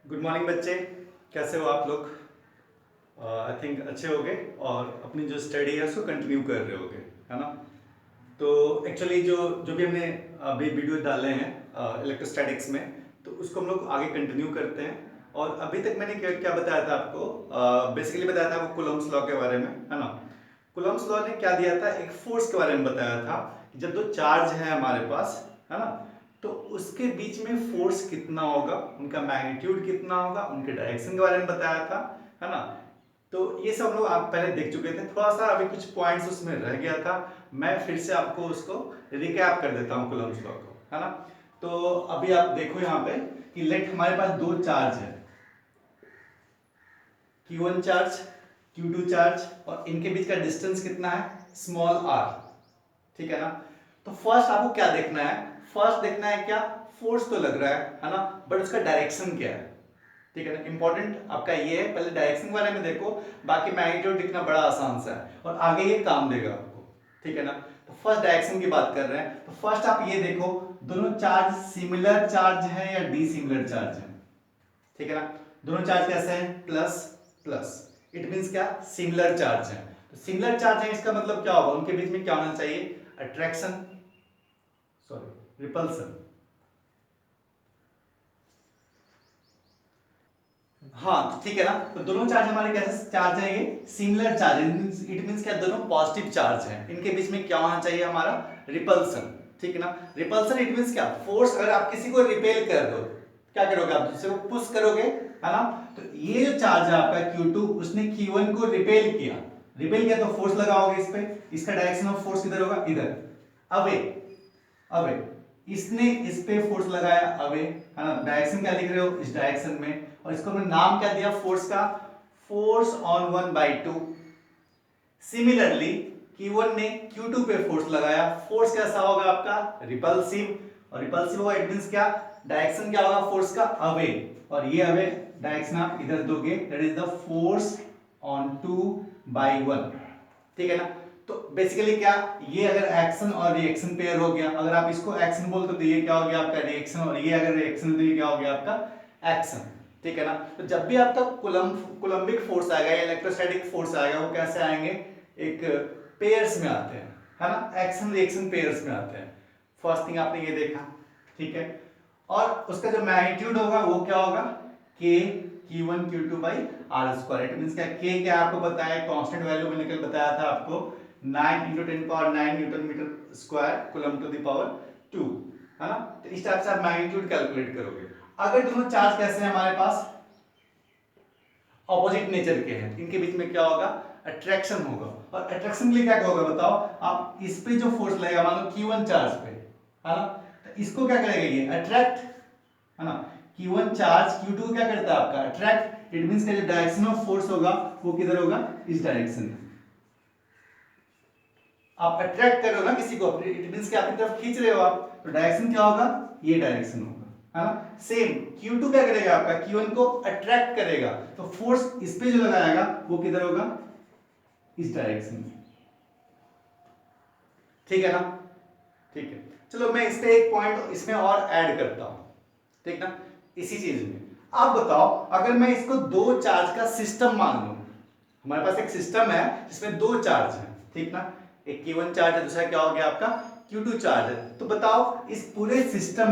Good morning बच्चे, कैसे हो आप लोग? आई थिंक अच्छे होगे और अपनी जो स्टडी है उसको कंटिन्यू कर रहे होगे, है ना? तो एक्चुअली जो जो भी हमने अभी वीडियो डाले हैं इलेक्ट्रोस्टैटिक्स में, तो उसको हम लोग आगे कंटिन्यू करते हैं। और अभी तक मैंने क्या क्या बताया था आपको? बेसिकली बताया था आपको कूलम्ब्स लॉ के बारे में, है ना? कूलम्ब्स लॉ ने क्या दिया था, एक फोर्स के बारे में बताया था कि जब दो चार्ज है हमारे पास, है ना, तो उसके बीच में फोर्स कितना होगा, उनका मैग्नीट्यूड कितना होगा, उनके डायरेक्शन के बारे में बताया था, है ना? तो ये सब लोग आप पहले देख चुके थे। थोड़ा सा अभी कुछ पॉइंट्स उसमें रह गया था, मैं फिर से आपको उसको रिकैप कर देता हूँ कूलम्ब्स लॉ को, है ना? तो अभी आप देखो यहाँ पे कि लेट हमारे पास दो चार्ज है, Q1 चार्ज, Q2 चार्ज, और इनके बीच का डिस्टेंस कितना है, स्मॉल r, ठीक है ना? तो फर्स्ट आपको क्या देखना है, फर्स्ट देखना है क्या, फोर्स तो लग रहा है ना, बट उसका डायरेक्शन क्या है, ठीक है ना? इंपॉर्टेंट आपका ये है, पहले डायरेक्शन के बारे में देखो, बाकी मैग्नीट्यूड दिखना बड़ा आसान सा है और आगे ये काम देगा आपको, ठीक है ना? तो फर्स्ट डायरेक्शन की बात कर रहे हैं, तो फर्स्ट आप ये देखो, दोनों चार्ज सिमिलर चार्ज है या डिसिमिलर चार्ज है, ठीक है ना? दोनों चार्ज कैसे हैं, प्लस प्लस, इट मींस क्या, सिमिलर चार्ज है। तो सिमिलर चार्ज है इसका मतलब क्या होगा, उनके बीच में क्या होना चाहिए, अट्रैक्शन, सॉरी रिपल्सन। हाँ तो ठीक है ना, तो दोनों चार्ज हमारे कैसे चार्ज है, ये सिमिलर चार्ज, इट मींस क्या, दोनों पॉजिटिव चार्ज हैं, इनके बीच में क्या होना चाहिए, हमारा रिपल्सन, ठीक है ना? रिपल्सन इट मींस क्या, फोर्स, अगर आप किसी को रिपेल कर दो, क्या करोगे आप, दूसरे को पुश करोगे, है ना? तो ये जो चार्ज है आपका Q2, उसने Q1 को रिपेल किया, रिपेल किया तो फोर्स लगाओगे इस पे, इसका डायरेक्शन ऑफ फोर्स किधर होगा, इधर, अवे, अवे, इसने इस पे फोर्स लगाया अवे, है ना? डायरेक्शन क्या लिख रहे हो, इस डायरेक्शन में, और इसको हमने नाम क्या दिया फोर्स का, फोर्स ऑन 1/2। सिमिलरली Q1 ने Q2 पे फोर्स लगाया, फोर्स कैसा होगा आपका, रिपल्सिव, और रिपल्सिव होगा इट मींस क्या, डायरेक्शन क्या होगा फोर्स का, अवे, और ये अवे डायरेक्शन आप इधर दोगे, that is the force on 2/1, ठीक है ना? तो बेसिकली क्या, ये अगर एक्शन और रिएक्शन पेयर हो गया, अगर आप इसको एक्शन बोलते तो ये क्या हो गया आपका रिएक्शन, और ये अगर रिएक्शन तो ये क्या हो गया आपका एक्शन, ठीक है ना? तो जब भी आपका कुलम्बिक फोर्स आएगा या इलेक्ट्रोस्टैटिक फोर्स आएगा, वो कैसे आएंगे, एक पेयर्स में आते हैं, है ना? एक्शन रिएक्शन पेयर्स में आते हैं। फर्स्ट थिंग आपने ये देखा, ठीक है? और उसका जो मैग्नीट्यूड होगा वो क्या होगा, k Q1 Q2 by R square, it means क्या, k क्या आपको पता है, कांस्टेंट वैल्यू मैंने कल बताया था आपको, 9 × 10⁻⁹ newton metre square coulomb to the power 2, है ना? तो इस टाइप से आप मैग्नीट्यूड कैलकुलेट करोगे। अगर दोनों चार्ज कैसे हैं हमारे पास, ऑपोजिट नेचर के हैं, इनके बीच में क्या होगा, अट्रैक्शन होगा, और अट्रैक्शन के लिए क्या होगा बताओ आप, इस पे जो फोर्स लगेगा, मान लो Q1 चार्ज पे, है ना, तो इसको क्या करेगा, ये अट्रैक्ट, है ना? Q1 चार्ज Q2 क्या करता है आपका, अट्रैक्ट, इट मींस का जो डायरेक्शन ऑफ फोर्स होगा वो किधर होगा, इस डायरेक्शन में। आप अट्रैक्ट कर रहे हो ना किसी को, इट मींस कि आपकी तरफ खींच रहे हो आप, तो डायरेक्शन क्या होगा, ये डायरेक्शन होगा, है ना? सेम Q2 क्या करेगा आपका, Q1 को अट्रैक्ट करेगा, तो फोर्स इस पे जो लगाएगा वो किधर होगा, इस डायरेक्शन में, ठीक है ना? ठीक है, चलो मैं इस पे एक पॉइंट इसमें और ऐड करता हूं, ठीक ना? इसी चीज में आप बताओ, अगर मैं इसको दो चार्ज का सिस्टम मान लूं, हमारे पास एक सिस्टम है जिसमें दो चार्ज है, ठीक ना? एक Q1 चार्ज है, दूसरा क्या हो गया आपका Q2 चार्ज है, तो बताओ इस पूरे सिस्टम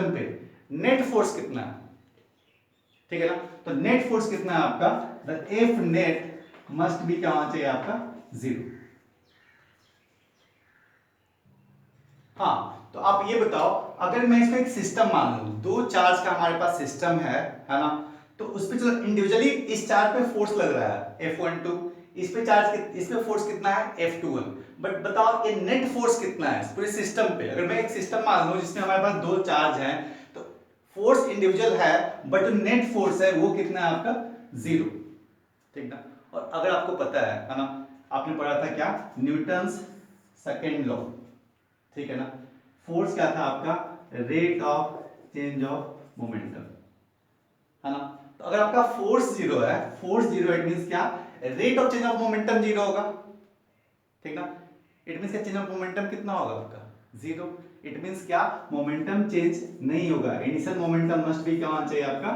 पे नेट फोर्स कितना है, ठीक है ना? तो नेट फोर्स कितना है आपका, the F net must be क्या होना चाहिए आपका, 0। हाँ तो आप ये बताओ, अगर मैं इसको एक सिस्टम मान लूं, दो चार्ज का हमारे पास सिस्टम है ना? तो उस पे चलो इंडिविजुअली इस चार्ज पे फोर्स लग रहा है F12, इस पे इस पे फोर्स कितना है F21, बट बताओ ये नेट फोर्स कितना है इस पूरे सिस्टम पे। अगर मैं एक सिस्टम मान लूं जिसमें हमारे पास दो चार्ज हैं, तो फोर्स इंडिविजुअल है, बट जो नेट फोर्स है वो कितना है आपका, 0, ठीक ना? और अगर आपको पता है ना, आपने पढ़ा था क्या, न्यूटन्स सेकेंड लॉ, ठीक है ना? फोर्स क्या था आपका, rate of change of momentum, है ना? तो अगर आपका फोर्स 0 है, फोर्स 0 इट मींस क्या, rate of change of momentum 0 होगा, ठीक ना? इट मींस क्या, चेंज ऑफ मोमेंटम कितना होगा आपका, जीरो। इट मींस क्या, मोमेंटम चेंज नहीं होगा, इनिशियल मोमेंटम मस्ट बी क्या होना चाहिए आपका,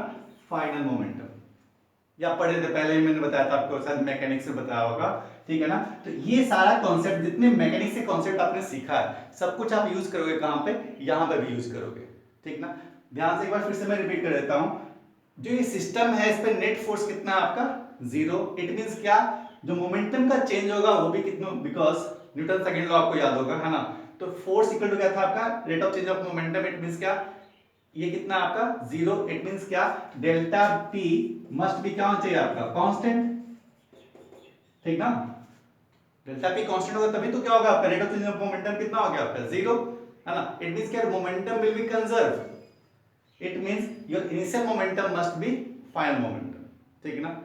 फाइनल मोमेंटम। या पढ़े थे पहले ही मैंने बताया था आपको, शायद मैकेनिक्स से बताया होगा, ठीक है ना। तो ये सारा कॉन्सेप्ट जितने मैकेनिक्स से कॉन्सेप्ट आपने सीखा है सब कुछ आप यूज करोगे कहां पे, यहां पे भी यूज करोगे, ठीक ना। ध्यान से एक बार फिर से मैं रिपीट कर देता हूं, जो ये सिस्टम है इस पे नेट फोर्स कितना है आपका, जीरो। इट मींस क्या, जो मोमेंटम का चेंज होगा वो भी कितना, बिकॉज न्यूटन सेकंड लॉ आपको याद होगा, है ना। तो फोर्स इक्वल टू क्या था आपका, rate of change of momentum. It means क्या, ये कितना आपका जीरो। इट मींस क्या, डेल्टा पी मस्ट बी क्या होना चाहिए आपका, कांस्टेंट, ठीक ना। डेल्टा पी कांस्टेंट होगा तभी तो क्या होगा आपका, rate of change of momentum कितना हो गया आपका, जीरो, है ना। इट मींस क्या, momentum will be conserve. It means your initial momentum must B final momentum, ठीक ना।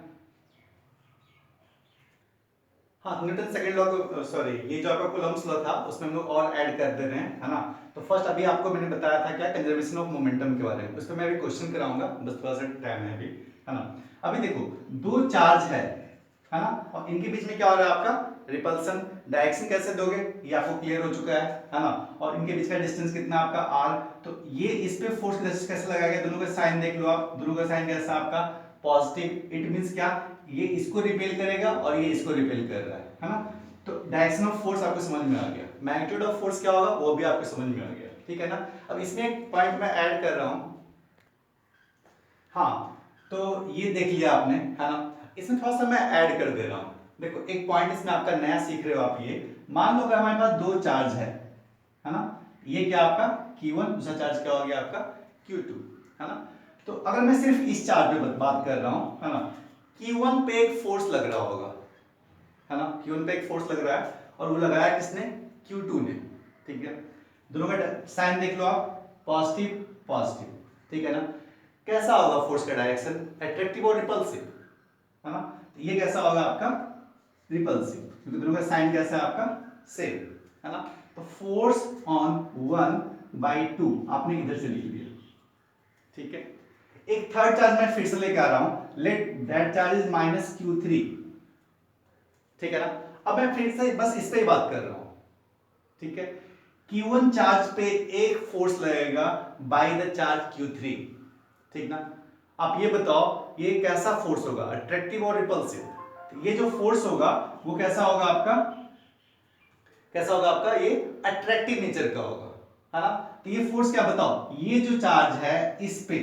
हाँ, न्यूटन सेकंड लॉ को, सॉरी, ये जो आपका कूलम्ब्स लॉ था उसमें हम लोग और ऐड कर दे रहे हैं, है ना। तो फर्स्ट अभी आपको मैंने बताया था क्या, कंजर्वेशन ऑफ मोमेंटम के बारे में, उस पर मैं अभी क्वेश्चन कराऊंगा, बस थोड़ा सा टाइम है अभी, है ना। अभी देखो, दो चार्ज है ना, और इनके बीच में क्या हो रहा है आपका, रिपल्सन। डायरेक्शन कैसे दोगे ये आपको क्लियर हो चुका है ना। और इनके बीच का डिस्टेंस कितना आपका आर। तो ये इस पे फोर्स कैसे लगाएगा, दोनों का साइन देख लो आप, दोनों का साइन कैसा आपका, पॉजिटिव। इट मींस क्या, ये इसको रिपेल करेगा और ये इसको रिपेल कर रहा है ना। तो डायरेक्शन ऑफ फोर्स आपको समझ में आ गया, मैग्नीट्यूड ऑफ फोर्स क्या होगा वो भी आपको समझ में आ गया, ठीक है ना। अब इसमें एक पॉइंट मैं ऐड कर रहा हूं, हाँ, तो ये देख लिया आपने, है ना। इसमें थोड़ा सा मैं ऐड कर दे रहा हूं। देखो, एक पॉइंट इसमें आपका नया सीख रहे हो आप, ये मान लो कि हमारे पास दो चार्ज है ना। ये क्या आपका Q1, दूसरा चार्ज क्या हो गया आपका Q2, है ना। तो अगर मैं सिर्फ इस चार्ज पे बात कर रहा हूं, है ना, Q1 पे एक फोर्स लग रहा होगा, है ना। Q1 पे एक फोर्स लग रहा है और वो लगाया किसने, Q2 ने, ठीक है। दोनों का साइन देख लो आप, पॉजिटिव पॉजिटिव, ठीक है ना। कैसा होगा फोर्स का डायरेक्शन, अट्रैक्टिव और रिपल्सिव, है ना। तो ये कैसा होगा आपका, रिपल्सिव, क्योंकि दोनों का साइन कैसा है आपका, सेम, है ना। तो फोर्स ऑन 1/2 आपने इधर से लिख दिया, ठीक है। एक थर्ड चार्ज मैं फिर से लेके आ रहा हूं, let that charge is -Q3, ठीक है ना। अब मैं फिर से बस इस पे ही बात कर रहा हूं, ठीक है। Q1 चार्ज पे एक फोर्स लगेगा बाय द चार्ज Q3, ठीक ना। आप ये बताओ ये कैसा फोर्स होगा, अट्रैक्टिव और रिपल्सिव। तो ये जो फोर्स होगा वो कैसा होगा आपका, कैसा होगा आपका, ये अट्रैक्टिव नेचर का होगा, है ना। तो ये फोर्स क्या बताओ, ये जो चार्ज है इस पे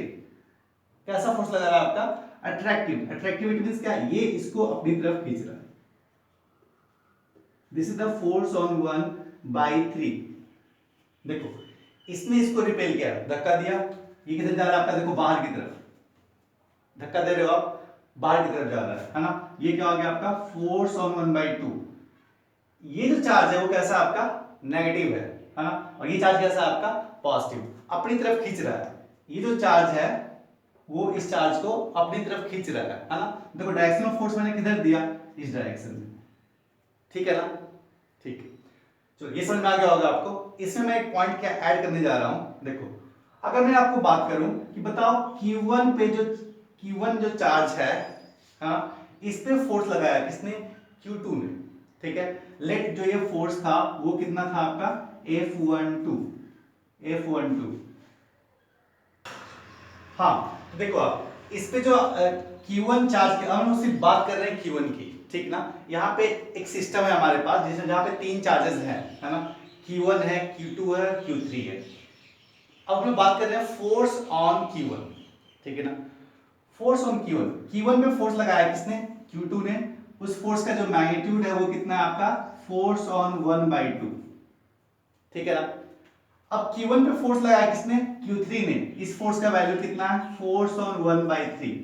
कैसा फोर्स लगा रहा है आपका, अट्रैक्टिव। अट्रैक्टिव इट मींस क्या, ये इसको अपनी तरफ खींच रहा है। This is the force on 1/3। देखो, इसने इसको रिपेल किया, धक्का दिया, ये किधर जा रहा है आपका, देखो बाहर की तरफ, धक्का दे रहे हो आप, बाहर की तरफ जा रहा है ना। ये क्या हो गया आपका, फोर्स ऑन 1/2। ये जो चार्ज है वो कैसा आपका, नेगेटिव है ना। और ये चार्ज कैसा है आपका, पॉजिटिव, अपनी तरफ खींच रहा है। ये जो चार्ज है वो इस चार्ज को अपनी तरफ खींच रहा है ना। देखो, डायरेक्शन ऑफ फोर्स मैंने किधर दिया, इस डायरेक्शन में, ठीक है ना। ठीक है, चलो ये समझ में आ गया होगा आपको। इसमें मैं एक पॉइंट क्या ऐड करने जा रहा हूं। देखो, अगर मैं आपको बात करूं कि बताओ Q1 पे जो Q1 जो चार्ज है, हाँ, इस पे फोर्स लगाया किसने, Q2 ने, ठीक है। लेट जो ये फोर्स था वो कितना था आपका, F12। हाँ, तो देखो आप इस पे जो Q1 चार्ज की, हम सिर्फ बात कर रहे हैं Q1 की, ठीक ना। यहाँ पे एक सिस्टम है हमारे पास जिसमें जहाँ पे तीन चार्जेस हैं, है ना। Q1 है, Q2 है, Q3 है। अब हम बात कर रहे हैं फोर्स ऑन Q1, ठीक है ना। फोर्स ऑन Q1 पे फोर्स लगाया किसने, Q2 ने। उस फोर्स का जो मैग्नीट्यूड है वो कितना है आपका, फोर्स ऑन 1/2, ठीक है ना। अब Q1 पे फोर्स लगाया किसने, Q3 ने। इस फोर्स का वैल्यू कितना है, फोर्स ऑन 1/3,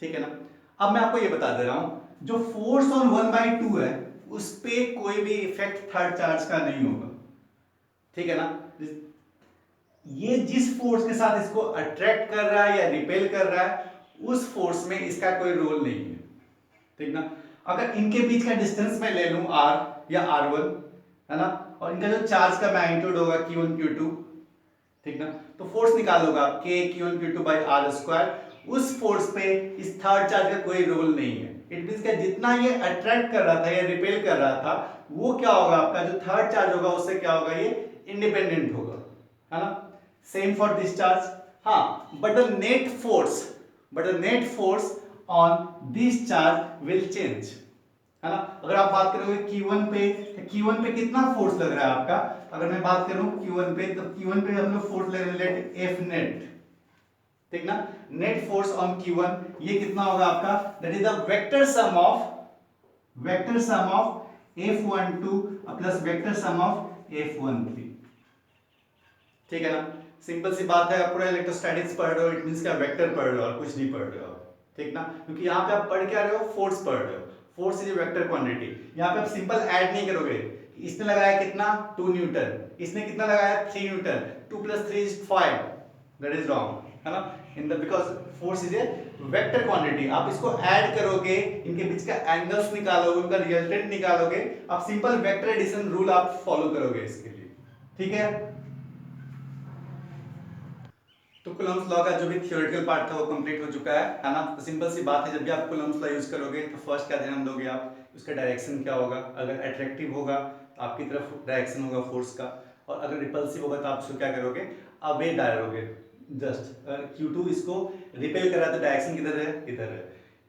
ठीक है ना। अब मैं आपको ये बता दे रहा हूं, जो फोर्स ऑन 1/2 है उस पे कोई भी इफेक्ट थर्ड चार्ज का नहीं होगा, ठीक है ना। ये जिस फोर्स के साथ इसको अट्रैक्ट कर रहा है या रिपेल कर रहा है उस फोर्स में इसका कोई रोल नहीं है, ठीक ना। अगर इनके बीच का डिस्टेंस मैं ले लूं r या r1, है ना, और इनका जो चार्ज का मैग्नीट्यूड होगा Q1 Q2, ठीक ना, तो फोर्स निकालोगा K Q1 Q2 by r square. उस फोर्स पे इस थर्ड चार्ज का कोई रोल नहीं है, इट मींस क्या जितना ये अट्रैक्ट कर रहा था या रिपेल कर रहा था वो क्या होगा आपका जो थर्ड चार्ज होगा उससे क्या होगा ये इंडिपेंडेंट होगा, है ना। Same for this charge. हाँ, but the net force on this charge will change, है ना। अगर आप बात करोगे Q1 पे तो Q1 पे कितना फोर्स लग रहा है आपका, अगर मैं बात करूं Q1 पे तो Q1 पे हम लोग फोर्स ले रहे हैं F नेट, ठीक ना। नेट फोर्स ऑन Q1 ये कितना होगा आपका, that is the vector sum of F12 plus vector sum of F13, ठीक है ना। सिंपल सी बात है, आप पूरा इलेक्ट्रोस्टैटिक्स पढ़ रहे हो, इट मींस क्या वेक्टर पढ़ रहे हो और कुछ नहीं पढ़ रहे हो, ठीक ना। क्योंकि यहाँ पे आप पढ़ क्या रहे हो, फोर्स पढ़ रहे हो। Force is a vector quantity. यहाँ पे आप सिंपल ऐड नहीं करोगे, इसने लगाया कितना 2 न्यूटन, इसने कितना लगाया 3 न्यूटन, 2 + 3 = 5, दैट इज रॉन्ग, है ना। In the because force is a vector quantity. आप इसको ऐड करोगे, इनके बीच का एंगल्स निकालोगे, उनका रिजल्टेंट निकालोगे, आप सिंपल वेक्टर एडिशन रूल आप फॉलो करोगे इसके लिए, ठीक है। तो कूलम्ब्स लॉ का जो भी थियोरेटिकल पार्ट था वो कंप्लीट हो चुका है ना। तो सिंपल सी बात है, जब भी आप कूलम्ब्स लॉ यूज करोगे तो फर्स्ट क्या ध्यान दोगे आप, उसका डायरेक्शन क्या होगा। अगर अट्रैक्टिव होगा तो आपकी तरफ डायरेक्शन होगा फोर्स का, और अगर रिपल्सिव होगा तो आप उसको क्या करोगे, अवे डालोगे। जस्ट Q2 इसको रिपेल कर रहा है तो डायरेक्शन किधर है, इधर है।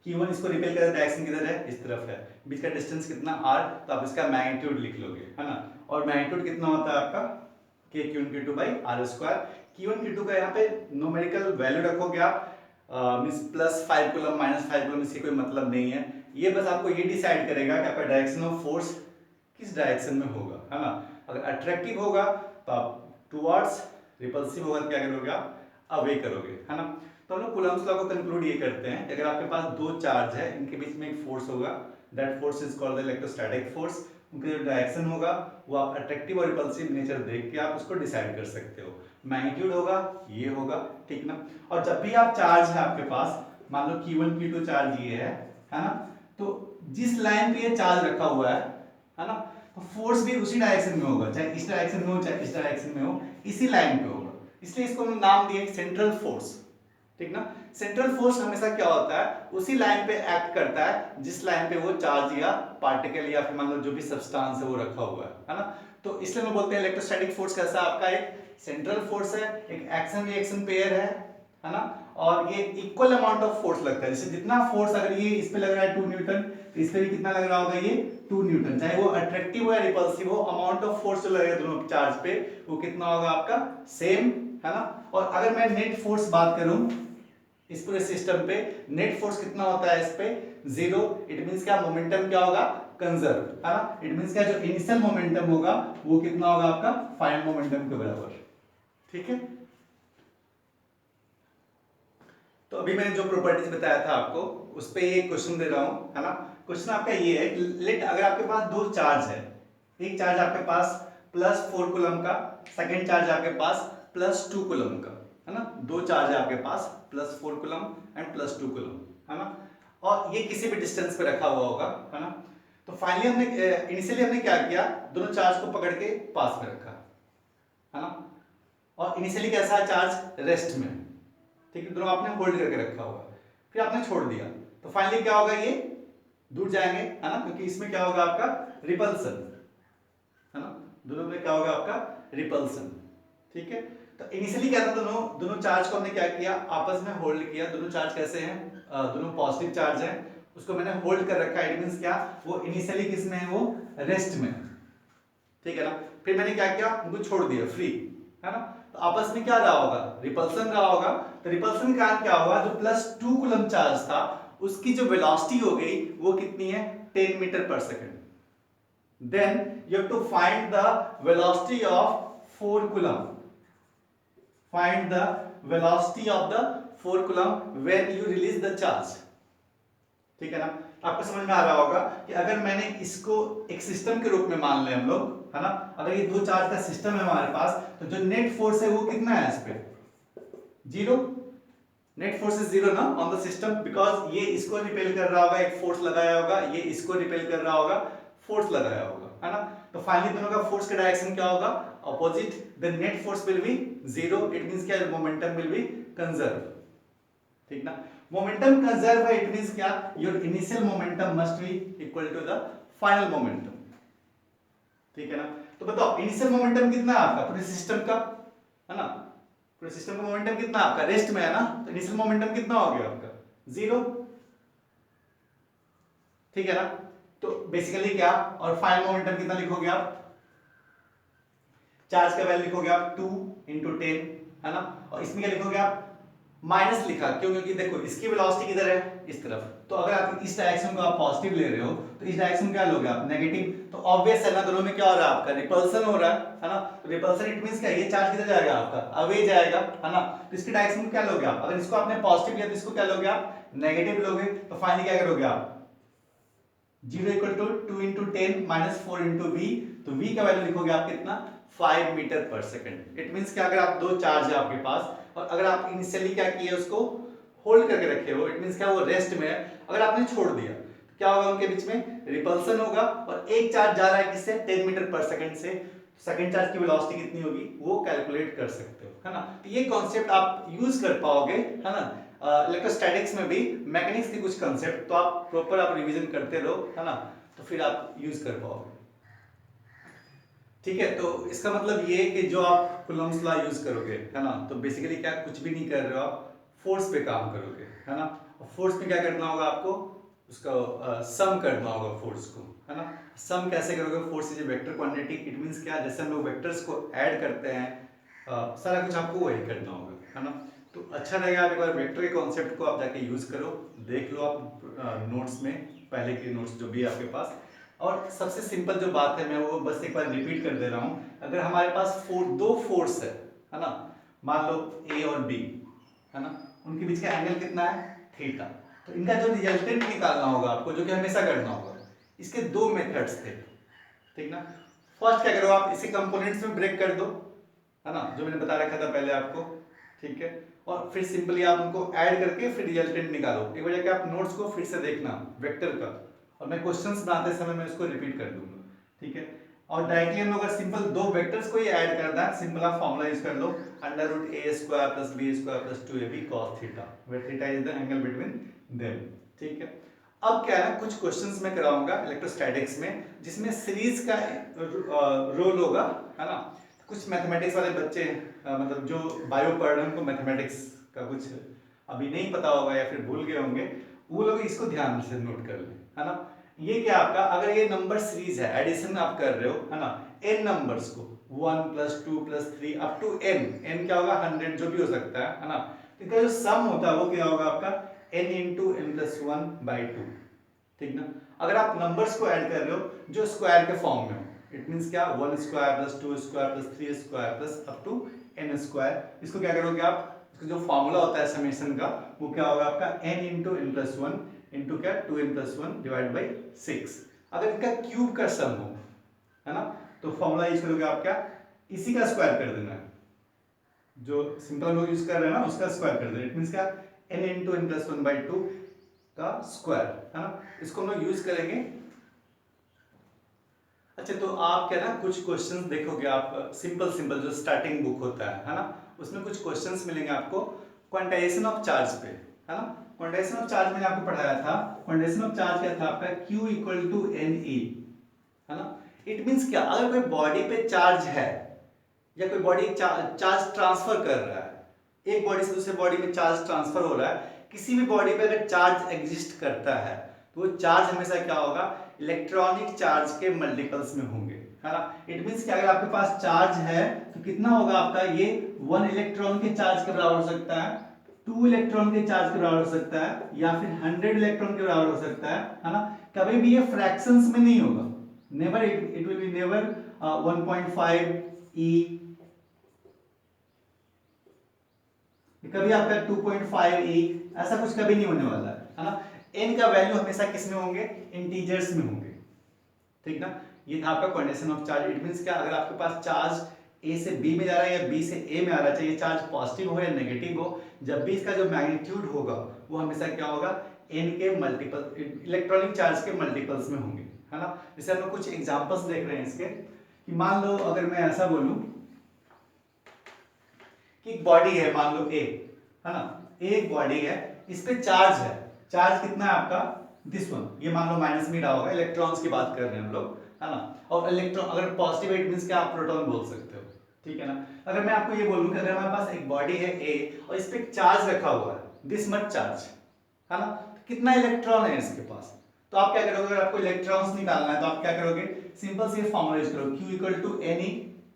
Q1 इसको रिपेल कर रहा है, डायरेक्शन किधर है, इस तरफ है। बीच का डिस्टेंस कितना r, तो आप इसका मैग्नीट्यूड लिख लोगे, है ना। और मैग्नीट्यूड कितना होता है आपका K1Q2/r²। Q1 Q2 का यहाँ पे न्यूमेरिकल वैल्यू रखोगे आप, मींस +5 कूलम -5 कूलम, इसकी कोई मतलब नहीं है। ये बस आपको ये डिसाइड करेगा कि आपका डायरेक्शन ऑफ फोर्स किस डायरेक्शन में होगा, है ना। अगर अट्रैक्टिव होगा तो आप टुवर्ड्स, रिपल्सिव होगा तो क्या करोगे आप, अवे करोगे, है ना। तो हम लोग कूलम्ब्स लॉ को कंक्लूड ये करते हैं कि अगर आपके पास दो चार्ज है, इनके बीच में एक फोर्स होगा, that force is called the electrostatic force. उनका जो डायरेक्शन होगा वो आप अट्रैक्टिव और रिपल्सिव नेचर देख के आप उसको डिसाइड कर सकते हो। मैग्नीट्यूड होगा ये होगा, ठीक ना। और जब भी आप चार्ज है आपके पास, मान लो Q1 Q2 चार्ज ये है ना, तो जिस लाइन पे ये चार्ज रखा हुआ है ना, तो फोर्स भी उसी डायरेक्शन में होगा, चाहे इस डायरेक्शन में हो चाहे इस डायरेक्शन में हो, इसी लाइन पे होगा। इसलिए इसको हम नाम दिए सेंट्रल फोर्स, ठीक ना। सेंट्रल फोर्स हमेशा क्या होता है, उसी लाइन पे एक्ट करता है जिस लाइन पे वो चार्ज या पार्टिकल या फिर मान लो जो भी सब्सटेंस है वो रखा हुआ है ना। तो इसलिए हम बोलते हैं इलेक्ट्रोस्टैटिक फोर्स कैसा, आपका एक सेंट्रल फोर्स है, एक एक्शन रिएक्शन पेयर है ना। और ये इक्वल अमाउंट ऑफ फोर्स लगता है, जैसे जितना फोर्स अगर ये इस पे लग रहा है 2 न्यूटन, तो इस पे भी कितना लग रहा होगा, ये 2 न्यूटन। चाहे वो अट्रैक्टिव हो या रिपल्सिव हो, अमाउंट ऑफ फोर्स जो लगेगा दोनों चार्ज पे वो कितना होगा आपका, सेम, है ना। और अगर मैं नेट फोर्स बात करूं इस पूरे सिस्टम पे, नेट फोर्स कितना होता है इस पे, 0। इट मींस क्या, मोमेंटम क्या होगा, कंजर्व, है ना। इट मींस क्या, जो इनिशियल मोमेंटम होगा वो कितना होगा आपका, फाइनल मोमेंटम के बराबर, ठीक है। तो अभी मैंने जो प्रॉपर्टीज बताया था आपको, उस पे एक क्वेश्चन दे रहा हूं, है ना। क्वेश्चन आपका ये है, लेट अगर आपके पास दो चार्ज है, एक चार्ज आपके पास +4 कूलम का, सेकंड चार्ज आपके पास +2 कूलम का, है ना। दो चार्ज है आपके पास +4 कूलम एंड +2 कूलम, है ना। और ये किसी भी डिस्टेंस पे रखा हुआ होगा, है ना। तो फाइनली हमने इनिशियली हमने क्या किया, दोनों चार्ज को पकड़ के पास में रखा, है ना। और इनिशियली कैसा है चार्ज, रेस्ट में, ठीक है। दोनों आपने होल्ड करके रखा हुआ है, फिर आपने छोड़ दिया, तो फाइनली क्या होगा, ये दूर जाएंगे, है ना, क्योंकि इसमें क्या होगा आपका रिपल्सन, है ना। दोनों में क्या होगा आपका रिपल्सन, ठीक है। तो इनिशियली क्या था, दोनों चार्ज को हमने क्या किया, आपस में होल्ड किया। दोनों चार्ज कैसे हैं, दोनों पॉजिटिव चार्ज हैं, उसको मैंने होल्ड कर रखा है। इट मींस क्या, वो इनिशियली किस में है, वो रेस्ट में, ठीक है ना। फिर मैंने क्या किया, उनको छोड़ दिया फ्री, है ना। तो आपस में क्या रहा होगा, रिपल्सन रहा होगा। तो रिपल्सन का क्या होगा, जो +2 कूलम चार्ज था उसकी जो वेलोसिटी हो गई वो कितनी है, 10 मीटर पर second. Then you have to find the velocity of 4 coulomb, find the velocity of the 4 coulomb when you release the charge, ठीक है ना। आपको समझ में आ रहा होगा कि अगर मैंने इसको एक सिस्टम के रूप में मान लें हम लोग, है ना। अगर ये दो चार्ज का सिस्टम है हमारे पास, तो जो नेट फोर्स है वो कितना है इस पे, 0। नेट फोर्स इज 0 ना ऑन द सिस्टम, बिकॉज ये इसको रिपेल कर रहा होगा, एक फोर्स लगाया होगा, ये इसको रिपेल कर रहा होगा, फोर्स लगाया होगा, है ना। तो फाइनली दोनों का फोर्स का डायरेक्शन क्या होगा, opposite. The net force will be 0। It means क्या, मोमेंटम विल बी कंजर्व, ठीक ना। मोमेंटम कंजर्व है, इट मींस क्या, your initial momentum must be equal to the final momentum, ठीक है ना। तो बताओ इनिशियल मोमेंटम कितना है आपका पूरे सिस्टम का, है ना, पूरे सिस्टम का मोमेंटम कितना आपका रेस्ट में है ना, तो इनिशियल मोमेंटम कितना हो गया आपका 0, ठीक है ना। तो बेसिकली क्या, और फाइनल मोमेंटम कितना लिखोगे आप, चार्ज का वैल्यू लिखोगे आप 2 × 10, है ना, और इसमें क्या लिखोगे आप, माइनस लिखा क्यों, क्योंकि देखो इसकी वेलोसिटी किधर है, इस तरफ, तो अगर आप इस डायरेक्शन को आप पॉजिटिव ले रहे हो तो इस डायरेक्शन क्या लोगे आप नेगेटिव, तो ऑब्वियस है ना, दोनों में क्या हो रहा है आपका रिपल्सन हो रहा है ना, तो रिपल्सन इट मींस क्या, ये चार्ज किधर जाएगा आपका अवे जाएगा, है ना, तो इसके डायरेक्शन में क्या लोगे आप, अगर इसको आपने पॉजिटिव लिया तो इसको क्या लोगे आप नेगेटिव लोगे, तो फाइनली क्या करोगे आप 0 = 2 × 10 - 4 × v, तो v का वैल्यू लिखोगे आप कितना 5 मीटर पर सेकंड। इट मींस क्या, अगर आप दो चार्ज है आपके पास और अगर आप इनिशियली क्या किए उसको होल्ड करके रखे हो, इट मींस क्या वो रेस्ट में है, अगर आपने छोड़ दिया तो क्या होगा उनके बीच में रिपल्सन होगा, और एक चार्ज जा रहा है किससे 10 मीटर पर सेकंड से, सेकंड चार्ज की वेलोसिटी कितनी होगी वो कैलकुलेट कर सकते हो, है ना। तो ये कॉन्सेप्ट आप यूज कर पाओगे, है ना, इलेक्ट्रोस्टैटिक्स में भी मैकेनिक्स के कुछ कंसेप्ट तो आप प्रॉपर आप रिवीजन करते रहो, है ना, तो फिर आप यूज कर पाओगे, ठीक है। तो इसका मतलब ये कि जो आप कूलम्ब्स लॉ यूज करोगे, है ना, तो बेसिकली क्या कुछ भी नहीं कर रहे हो आप, फोर्स पे काम करोगे, है ना, और फोर्स में क्या करना होगा आपको, उसका सम करना होगा फोर्स को, है ना। सम कैसे करोगे, force is a vector quantity, it means क्या, जैसे हम लोग वेक्टर्स को ऐड करते हैं, सारा कुछ आपको वही करना होगा, है ना। तो अच्छा रहेगा आप एक बार वेक्टर के कॉन्सेप्ट को आप जाके यूज करो, देख लो आप नोट्स में, पहले के नोट्स जो भी है आपके पास। और सबसे सिंपल जो बात है मैं वो बस एक बार रिपीट कर दे रहा हूँ, अगर हमारे पास दो फोर्स है ना, मान लो ए और बी, है ना, उनके बीच का एंगल कितना है थीटा, तो इनका जो रिजल्टेंट निकालना होगा आपको, जो कि हमेशा करना होगा, इसके दो मेथड्स थे, ठीक ना। फर्स्ट क्या करो आप इसे कंपोनेंट्स में ब्रेक कर दो, है ना, जो मैंने बता रखा था पहले आपको, ठीक है, और फिर सिंपली आप उनको ऐड करके फिर रिजल्टेंट निकालो। एक बार जाके आप नोट्स को फिर से देखना वेक्टर का, और मैं क्वेश्चंस बनाते समय मैं इसको रिपीट कर दूंगा, ठीक है। और डायरेक्टली हम लोग अगर सिंपल दो वेक्टर्स को ही ऐड करना है, सिंपल आप फॉर्मूला यूज कर लो, √a² + b² + 2ab cos theta, where theta is the angle between them, ठीक है। अब क्या है, कुछ क्वेश्चंस मैं कराऊंगा इलेक्ट्रोस्टैटिक्स में जिसमें सीरीज का रोल होगा, है ना। कुछ मैथमेटिक्स वाले बच्चे मतलब जो बायो पढ़ रहे हैं उनको मैथमेटिक्स का कुछ अभी नहीं पता होगा या फिर भूल गए होंगे, वो लोग इसको ध्यान से नोट कर लें, है ना। ये क्या आपका, अगर ये नंबर सीरीज है, एडिशन आप कर रहे हो, है ना, n नंबर्स को 1 + 2 + 3 अप टू n क्या होगा 100 जो भी हो सकता है ना, तो इनका जो सम होता है वो क्या होगा आपका n × n+1/2, ठीक ना। अगर आप नंबर्स को ऐड कर रहे हो जो स्क्वायर के फॉर्म में हो, इट मींस क्या 1² + 2² + 3² + अप टू n², इसको क्या करोगे आप, इसका जो फॉर्मूला होता है समेशन का वो क्या होगा आपका n × n+1 इंटू क्या 2n+1/6। अगर इनका क्यूब का सम हो, है ना, तो फॉर्मूला यूज करोगे आप क्या, इसी का स्क्वायर कर देना है, जो सिंपल लोग यूज कर रहे हैं ना उसका स्क्वायर कर देना, इट मींस क्या n × n+1/2 का स्क्वायर, है ना, इसको हम लोग यूज करेंगे। अच्छा तो आप क्या ना कुछ क्वेश्चंस देखोगे आप, सिंपल जो स्टार्टिंग बुक होता है ना, उसमें कुछ क्वेश्चंस मिलेंगे आपको क्वांटाइजेशन ऑफ चार्ज पे, है ना। क्वांटाइजेशन ऑफ चार्ज मैंने आपको पढ़ाया था, क्वांटाइजेशन ऑफ चार्ज क्या था आपका Q = Ne, है ना। इट मींस क्या, अगर कोई बॉडी पे चार्ज है या कोई बॉडी चार्ज ट्रांसफर कर रहा है, एक बॉडी से दूसरे बॉडी में चार्ज ट्रांसफर हो रहा है, किसी भी बॉडी पे अगर चार्ज एग्जिस्ट करता है तो वो चार्ज हमेशा क्या होगा इलेक्ट्रॉनिक चार्ज के मल्टीपल्स में होंगे, है ना। इट मींस कि अगर आपके पास चार्ज है तो कितना होगा आपका, ये 1 इलेक्ट्रॉन के चार्ज के बराबर हो सकता है, 2 इलेक्ट्रॉन के चार्ज के बराबर हो सकता है, या फिर 100 इलेक्ट्रॉन के बराबर हो सकता है ना। कभी भी ये फ्रैक्शंस में नहीं होगा, never, it will be never 1.5 e, कभी आपका 2.5 e, ऐसा कुछ कभी नहीं होने वाला है ना। n का वैल्यू हमेशा किस में होंगे, इंटीजर्स में होंगे, ठीक ना। ये था आपका quantitation of charge. It means क्या, अगर आपके पास चार्ज a से b में जा रहा है या b से a में आ रहा है, चाहे चार्ज पॉजिटिव हो या नेगेटिव हो, जब भी इसका जो मैग्नीट्यूड होगा वो हमेशा क्या होगा n के मल्टीपल, इलेक्ट्रॉनिक चार्ज के मल्टीपल्स में होंगे, है ना। जैसे हम लोग कुछ एग्जांपल्स देख रहे हैं इसके, कि मान लो अगर मैं ऐसा बोलूं कि एक बॉडी है मान लो A, है ना, एक बॉडी है, इस पे चार्ज है, चार्ज कितना है आपका, दिस वन, ये मान लो माइनस में रहा होगा, इलेक्ट्रॉन्स की बात कर रहे हैं हम लोग, है ना। और इलेक्ट्रॉन अगर पॉजिटिव इट मींस कि आप प्रोटॉन बोल सकते हो, ठीक है ना। अगर मैं आपको ये बोलूं कि अगर हमारे पास एक बॉडी है ए और इस पे चार्ज रखा हुआ है दिस मच चार्ज, है ना, तो कितना इलेक्ट्रॉन है इसके पास, तो आप क्या करोगे, अगर आपको इलेक्ट्रॉन्स निकालना है तो आप क्या करोगे, सिंपल से फॉर्मूला यूज करो, Q equal to N E,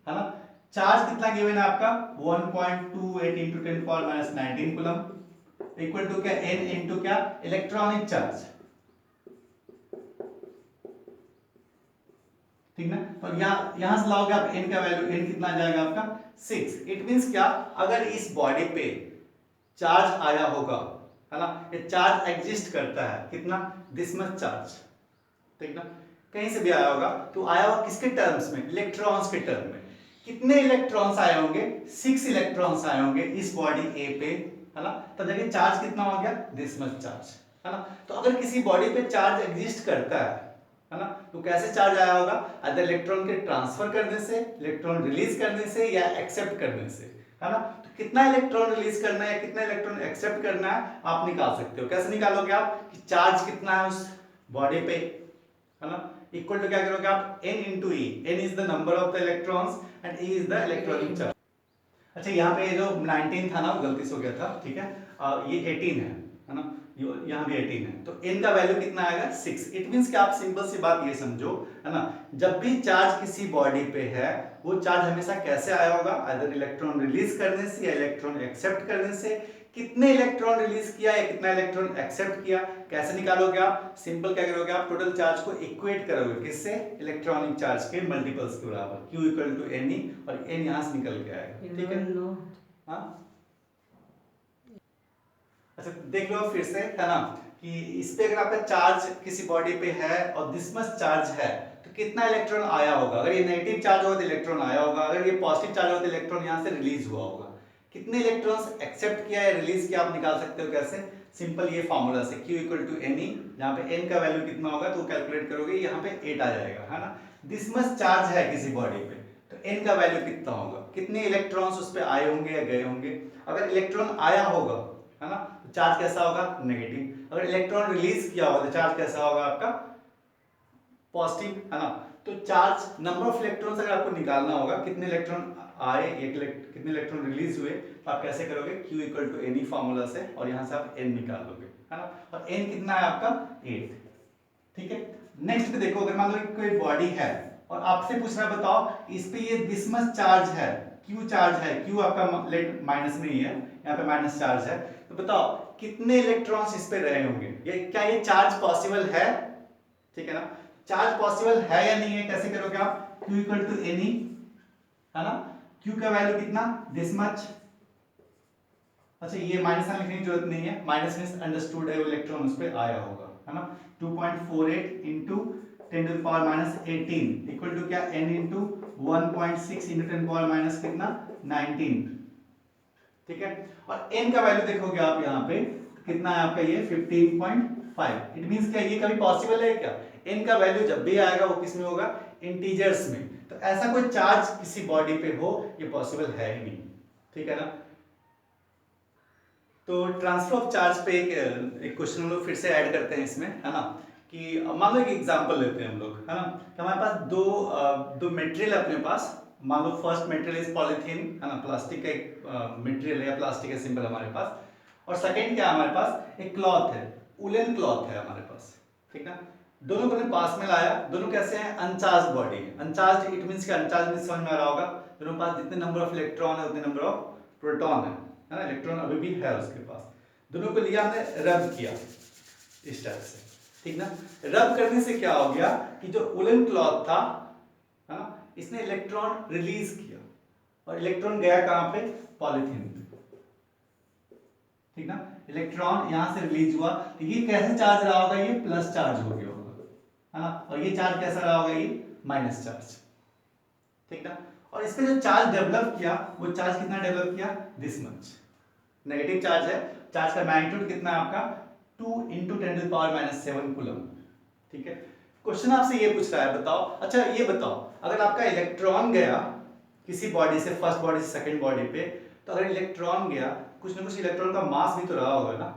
है ना। चार्ज कितना गिवन है आपका 1.28 into 10 power minus 19 coulomb equal to क्या n इनटू क्या इलेक्ट्रॉनिक चार्ज, ठीक ना। तो यहां से लाओगे आप n का वैल्यू, n कितना आ जाएगा आपका 6। इट मींस क्या, अगर इस बॉडी पे चार्ज आया होगा, है ना, ये चार्ज एग्जिस्ट करता है कितना, दिस मच चार्ज, ठीक ना, कहीं से भी आया होगा, तो आया होगा किसके टर्म्स में, इलेक्ट्रॉन्स के टर्म में। कितने इलेक्ट्रॉन्स आए होंगे, 6 इलेक्ट्रॉन्स आए होंगे इस बॉडी ए पे, है ना। तो देखिए चार्ज कितना हो गया, दिस मच चार्ज, है ना। तो अगर किसी बॉडी पे चार्ज एग्जिस्ट करता है ना, तो कैसे चार्ज आया होगा, अदर इलेक्ट्रॉन के ट्रांसफर करने से, इलेक्ट्रॉन रिलीज करने से, या एक्सेप्ट करने से, है ना। तो कितना इलेक्ट्रॉन रिलीज करना है, कितना इलेक्ट्रॉन एक्सेप्ट करना है, आप निकाल सकते हो। कैसे निकालोगे आप, कि चार्ज कितना है उस बॉडी पे, है ना, इक्वल टू क्या करोगे आप n into e, n is the number of the electrons and e is the electronic charge. अच्छा यहाँ पे ये जो 19 था ना वो गलती से हो गया था, ठीक है, ये 18 है ना, यहाँ भी 18 है, तो n का वैल्यू कितना आएगा 6। इट मींस कि आप सिंपल सी बात ये समझो, है ना, जब भी चार्ज किसी बॉडी पे है वो चार्ज हमेशा कैसे आया होगा, अदर इलेक्ट्रॉन रिलीज करने से या इलेक्ट्रॉन एक्सेप्ट करने से। कितने इलेक्ट्रॉन रिलीज किया या कितना इलेक्ट्रॉन एक्सेप्ट किया, कैसे निकालोगे आप, सिंपल क्या करोगे आप, टोटल चार्ज को इक्वेट करोगे किससे, इलेक्ट्रॉनिक चार्ज के मल्टीपल्स के बराबर, Q equal to N E, और n यहां से निकल के आएगा, ठीक है। हाँ अच्छा देख लो फिर से, है ना, कि इस पे अगर आपका चार्ज किसी बॉडी पे है और दिस मच चार्ज है तो कितना इलेक्ट्रॉन आया होगा, अगर ये नेगेटिव चार्ज होगा तो इलेक्ट्रॉन आया होगा, अगर ये पॉजिटिव चार्ज होगा तो इलेक्ट्रॉन यहाँ से रिलीज हुआ होगा। कितने इलेक्ट्रॉन्स एक्सेप्ट किया या रिलीज किया आप निकाल सकते हो, कैसे, सिंपल ये फॉर्मूला से Q equal to N E, जहाँ पे n का वैल्यू कितना होगा तो कैलकुलेट करोगे, यहाँ पे 8 आ जाएगा, है ना। दिस मच चार्ज है किसी बॉडी पे तो n का वैल्यू कितना होगा, कितने इलेक्ट्रॉन्स उस पे आए होंगे या गए होंगे। अगर इलेक्ट्रॉन आया होगा, है ना, तो चार्ज कैसा होगा, नेगेटिव। अगर इलेक्ट्रॉन रिलीज किया होगा तो चार्ज कैसा होगा आपका, पॉजिटिव, है ना। तो चार्ज नंबर ऑफ इलेक्ट्रॉन्स अगर आपको निकालना होगा, कितने इलेक्ट्रॉन आए कितने इलेक्ट्रॉन रिलीज हुए, तो आप कैसे करोगे, Q equal to N E formula से, और यहाँ से आप n निकाल लोगे, है ना, और n कितना है आपका 8, ठीक है। नेक्स्ट पे देखो, अगर मान लो कोई बॉडी है और आपसे पूछ रहा है बताओ इस पे ये दिस मच चार्ज है, Q चार्ज है, Q आपका लेट माइनस में ही है, यहाँ पे माइनस चार्ज है, तो बताओ कितने इलेक्ट्रॉन्स इस पे रहे होंगे, ये क्या ये चार्ज पॉसिबल है, ठीक है ना। चार्ज पॉसिबल है या नहीं है, कैसे करोगे आप, Q equal to N E, है ना, Q का वैल्यू कितना दिस मच, अच्छा ये माइनस साइन लिखने की जरूरत नहीं है, माइनस मींस अंडरस्टूड है, वो इलेक्ट्रॉन उस पे आया होगा, है ना। 2.48 into 10 to the power minus 18 equal to क्या n into 1.6 into 10 power minus कितना 19, ठीक है। और n का वैल्यू देखोगे आप यहाँ पे कितना है आपका ये 15.5। इट मींस क्या ये कभी पॉसिबल है क्या, n का वैल्यू जब भी आएगा वो किस में होगा, इंटीजर्स में। तो ऐसा कोई चार्ज किसी बॉडी पे हो ये पॉसिबल है ही नहीं, ठीक है ना। तो ट्रांसफर ऑफ चार्ज पे एक क्वेश्चन हम लोग फिर से ऐड करते हैं इसमें, है ना, कि मान लो एक एग्जांपल लेते हैं हम लोग, है ना, कि हमारे पास दो मटेरियल है अपने पास। मान लो फर्स्ट मटेरियल इज पॉलीथीन, है ना, प्लास्टिक का एक मटेरियल है, प्लास्टिक का सिंबल हमारे पास। और सेकंड क्या है हमारे पास, एक क्लॉथ है, उलन क्लॉथ है हमारे पास, ठीक ना। दोनों को पास में लाया, दोनों कैसे हैं, अनचार्ज बॉडी है। अनचार्ज इट मींस कि अनचार्ज मींस समझ में आ रहा होगा, दोनों के पास जितने नंबर ऑफ इलेक्ट्रॉन है उतने नंबर ऑफ प्रोटॉन है ना, इलेक्ट्रॉन अभी भी है उसके पास। दोनों को लिया हमने, रब किया इस टाइप से, ठीक ना। रब करने से क्या हो गया कि जो उलन क्लॉथ था, है ना, इसने इलेक्ट्रॉन रिलीज किया और इलेक्ट्रॉन गया कहां पे, पॉलीथीन पे, ठीक ना। इलेक्ट्रॉन यहां से रिलीज हुआ तो ये कैसे चार्ज रहा होगा, ये प्लस चार्ज हो गया होगा, है ना, और ये चार्ज कैसा रहा होगा, ये माइनस चार्ज, ठीक ना। और इस पे जो चार्ज डेवलप किया वो चार्ज कितना डेवलप किया, दिस मच। नेगेटिव चार्ज है, चार्ज का मैग्नीट्यूड कितना है आपका 2 into 10 to the power minus 7 coulomb, ठीक है। क्वेश्चन आपसे ये पूछ रहा है बताओ, अच्छा ये बताओ अगर आपका इलेक्ट्रॉन गया किसी बॉडी से, फर्स्ट बॉडी से सेकंड बॉडी पे, तो अगर इलेक्ट्रॉन गया कुछ ना कुछ इलेक्ट्रॉन का मास भी तो रहा होगा ना,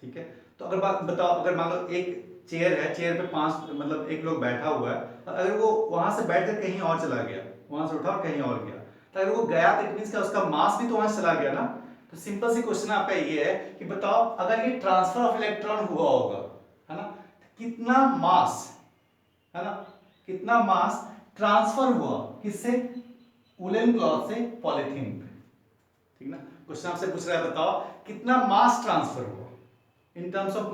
ठीक है। तो अगर बात बताओ, अगर मान लो एक चेयर है, चेयर पे 5 मतलब एक लोग बैठा हुआ है, और अगर वो वहां से बैठकर कहीं और चला गया, वहां से उठा और कहीं और गया, तो अगर वो गया तो इट मींस क्या उसका मास भी तो वहां चला गया ना। तो सिंपल सी क्वेश्चन आपका ये है कि बताओ अगर ये ट्रांसफर ऑफ इलेक्ट्रॉन हुआ होगा, है ना, कितना मास, है ना, कितना मास ट्रांसफर हुआ किससे, वुलन क्लॉथ से पॉलीथीन पे, ठीक ना। क्वेश्चन आपसे पूछ रहा है बताओ कितना मास ट्रांसफर हुआ इन टर्म्स ऑफ